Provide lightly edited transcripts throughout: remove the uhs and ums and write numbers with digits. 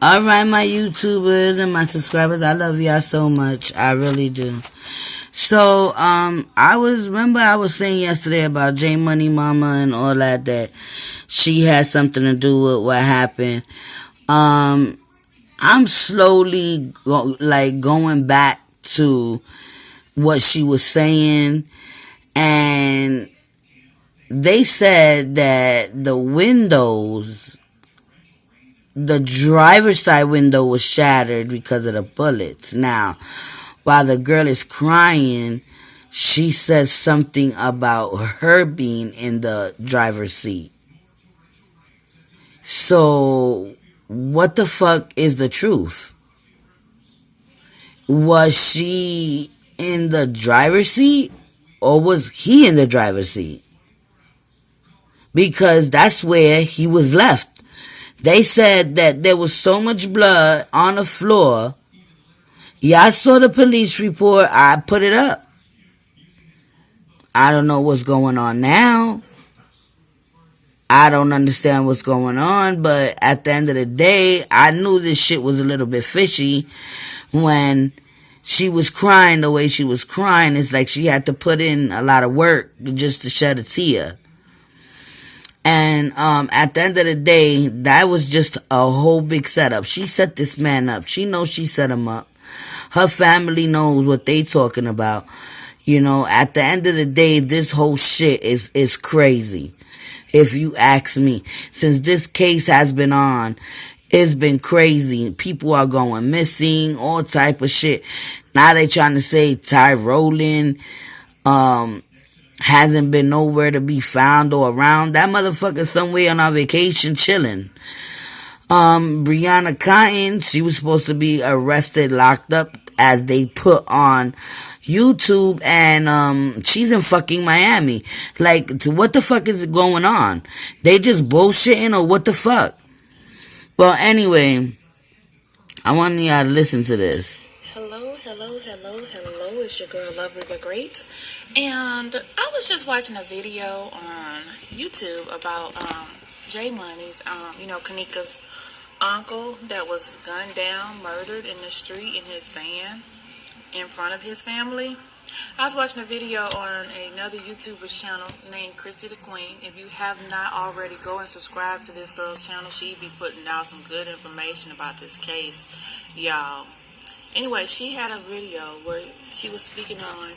Alright, my YouTubers and my subscribers, I love y'all so much. I really do. So, I was saying yesterday about Jmoney Mama and all that she had something to do with what happened. I'm slowly going back to what she was saying, and they said that the driver's side window was shattered because of the bullets. Now, while the girl is crying, she says something about her being in the driver's seat. So, what the fuck is the truth? Was she in the driver's seat or was he in the driver's seat? Because that's where he was left. They said that there was so much blood on the floor. Yeah, I saw the police report. I put it up. I don't know what's going on now. I don't understand what's going on, but at the end of the day, I knew this shit was a little bit fishy when she was crying the way she was crying. It's like she had to put in a lot of work just to shed a tear. And at the end of the day, that was just a whole big setup. She set this man up. She knows she set him up. Her family knows what they talking about. You know, at the end of the day, this whole shit is crazy. If you ask me, since this case has been on, it's been crazy. People are going missing, all type of shit. Now they trying to say Ty Rowland hasn't been nowhere to be found or around. That motherfucker somewhere on our vacation chilling. Brianna Cotton, she was supposed to be arrested, locked up, as they put on YouTube, and she's in fucking Miami. Like, what the fuck is going on? They just bullshitting or what the fuck? Well, anyway, I want y'all to listen to this. Hello. It's your girl, Lovely but Great. And I was just watching a video on YouTube about Jmoney's, Kanika's uncle that was gunned down, murdered in the street in his van in front of his family. I was watching a video on another YouTuber's channel named Christy the Queen. If you have not already, go and subscribe to this girl's channel. She be putting out some good information about this case, y'all. Anyway, she had a video where she was speaking on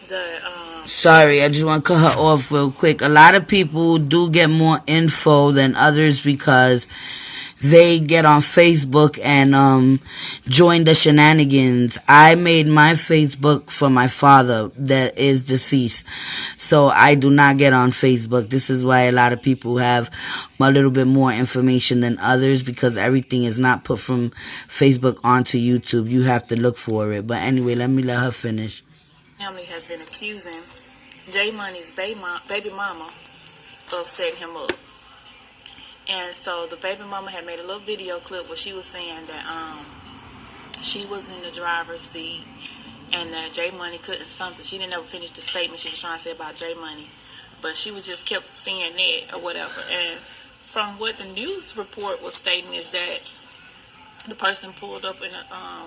the Sorry, I just want to cut her off real quick. A lot of people do get more info than others because they get on Facebook and join the shenanigans. I made my Facebook for my father that is deceased, so I do not get on Facebook. This is why a lot of people have a little bit more information than others, because everything is not put from Facebook onto YouTube. You have to look for it. But anyway, let her finish. Family has been accusing Jmoney's baby mama of setting him up. And so the baby mama had made a little video clip where she was saying that she was in the driver's seat and that Jmoney couldn't something. She didn't ever finish the statement she was trying to say about Jmoney, but she was just kept saying that or whatever. And from what the news report was stating is that the person pulled up in a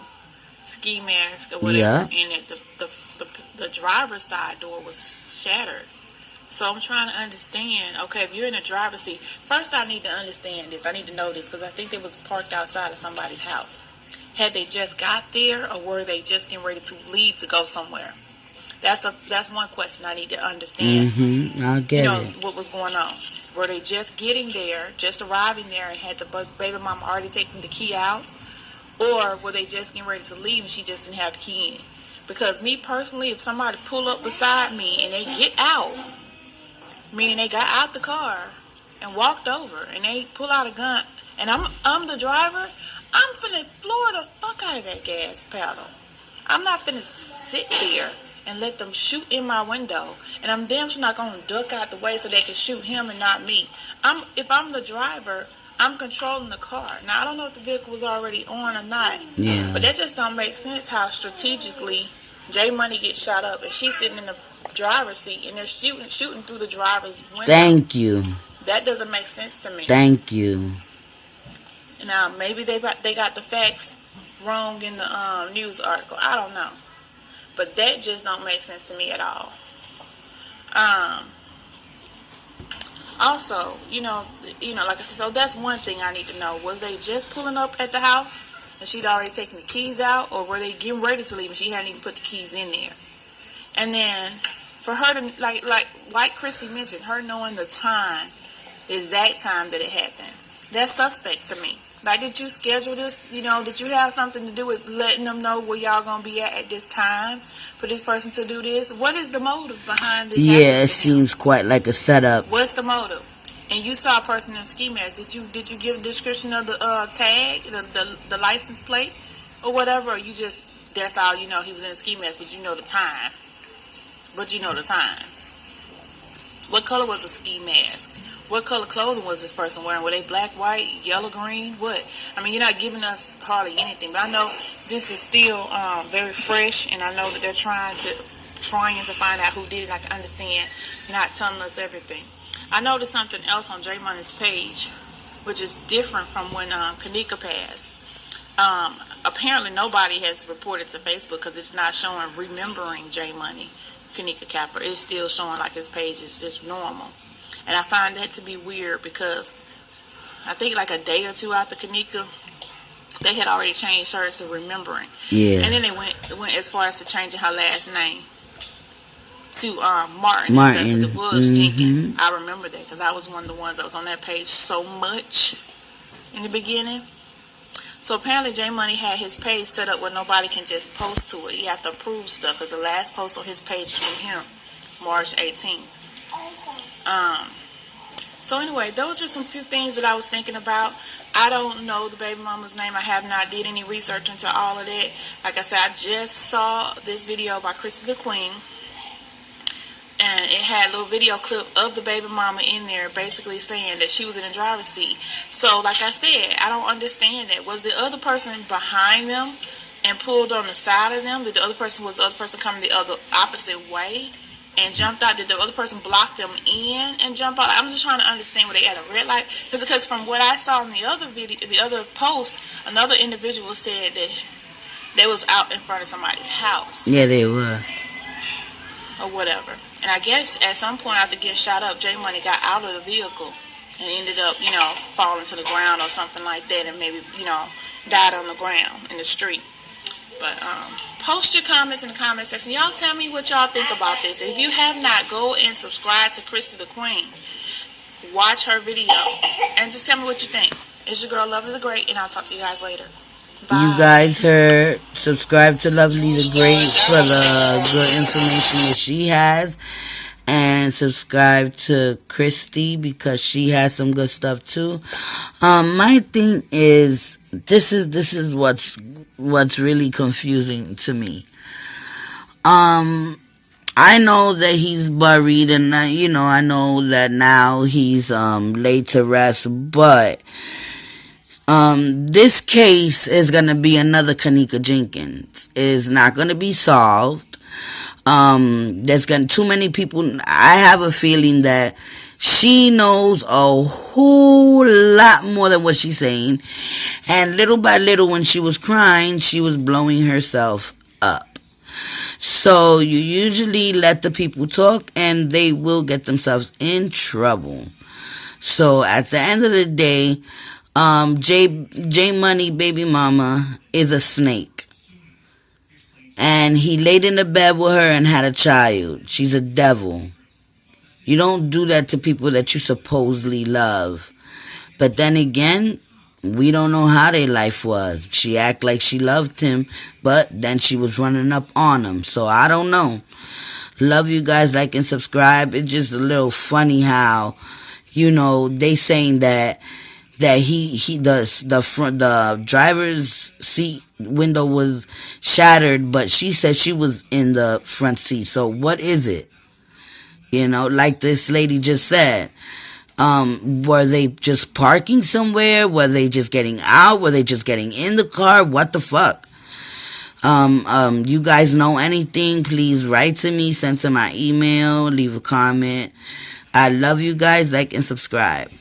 ski mask or whatever, and that the driver's side door was shattered. So I'm trying to understand, okay, if you're in a driver's seat, first I need to understand this. I need to know this because I think they was parked outside of somebody's house. Had they just got there or were they just getting ready to leave to go somewhere? That's one question I need to understand. I get it. What was going on. Were they just getting there, just arriving there and had the baby mama already taken the key out? Or were they just getting ready to leave and she just didn't have the key in? Because me personally, if somebody pull up beside me and they get out, meaning they got out the car and walked over and they pull out a gun and I'm the driver, I'm finna floor the fuck out of that gas pedal. I'm not finna sit there and let them shoot in my window, and I'm damn sure not gonna duck out the way so they can shoot him and not me. If I'm the driver, I'm controlling the car. Now I don't know if the vehicle was already on or not, but that just don't make sense how strategically Jmoney gets shot up and she's sitting in the driver's seat and they're shooting through the driver's window. Thank you. That doesn't make sense to me. Thank you. Now, maybe they got the facts wrong in the news article. I don't know. But that just don't make sense to me at all. Also, like I said, so that's one thing I need to know. Was they just pulling up at the house and she'd already taken the keys out, or were they getting ready to leave and she hadn't even put the keys in there? And then for her to, like Christy mentioned, her knowing the exact time that it happened, that's suspect to me. Like, did you schedule this? Did you have something to do with letting them know where y'all gonna be at this time for this person to do this? What is the motive behind this? Yeah, it seems quite like a setup. What's the motive? And you saw a person in ski mask. Did you give a description of the tag, the license plate, or whatever? Or you just, that's all you know, he was in a ski mask, but you know the time. What color was the ski mask? What color clothing was this person wearing? Were they black, white, yellow, green? What? I mean, you're not giving us hardly anything. But I know this is still very fresh, and I know that they're trying to find out who did it. I can understand not telling us everything. I noticed something else on Jmoney's page, which is different from when Kanika passed. Apparently, nobody has reported to Facebook because it's not showing remembering Jmoney, Kanika Capper. It's still showing like his page is just normal. And I find that to be weird because I think like a day or two after Kanika, they had already changed hers to remembering. Yeah. And then they went as far as to changing her last name to Martin. Because it was Jenkins. I remember that because I was one of the ones that was on that page so much in the beginning. So apparently Jmoney had his page set up where nobody can just post to it. You have to approve stuff because the last post on his page is from him, March 18th. So anyway, those are some few things that I was thinking about. I don't know the baby mama's name. I have not did any research into all of that. Like I said, I just saw this video by Christy the Queen, and it had a little video clip of the baby mama in there basically saying that she was in the driver's seat. So like I said, I don't understand that. Was the other person behind them and pulled on the side of them? Was the other person coming the other opposite way and jumped out? Did the other person block them in and jump out? I'm just trying to understand where they at a red light. Because from what I saw in the other video, the other post, another individual said that they was out in front of somebody's house. Yeah, they were. Or whatever. And I guess at some point after getting shot up, Jmoney got out of the vehicle and ended up, falling to the ground or something like that, and maybe, died on the ground in the street. But post your comments in the comment section. Y'all tell me what y'all think about this. If you have not, go and subscribe to Christy the Queen. Watch her video and just tell me what you think. It's your girl Lovely the Great, and I'll talk to you guys later. Bye. You guys heard. Subscribe to Lovely the Great for the good information that she has, and subscribe to Christy because she has some good stuff too. My thing is, this is what's really confusing to me. I know that he's buried, and I know that now he's laid to rest, but this case is gonna be another Kanika Jenkins. It's not gonna be solved. There's gonna too many people. I have a feeling that she knows a whole lot more than what she's saying, and little by little, when she was crying, she was blowing herself up. So you usually let the people talk, and they will get themselves in trouble. So at the end of the day, Jmoney baby mama is a snake, and he laid in the bed with her and had a child. She's a devil. You don't do that to people that you supposedly love. But then again, we don't know how their life was. She act like she loved him, but then she was running up on him. So I don't know. Love you guys, like and subscribe. It's just a little funny how, they saying that the driver's seat window was shattered, but she said she was in the front seat. So what is it? Like this lady just said, were they just parking somewhere? Were they just getting out? Were they just getting in the car? What the fuck? You guys know anything? Please write to me, send to my email, leave a comment. I love you guys, like and subscribe.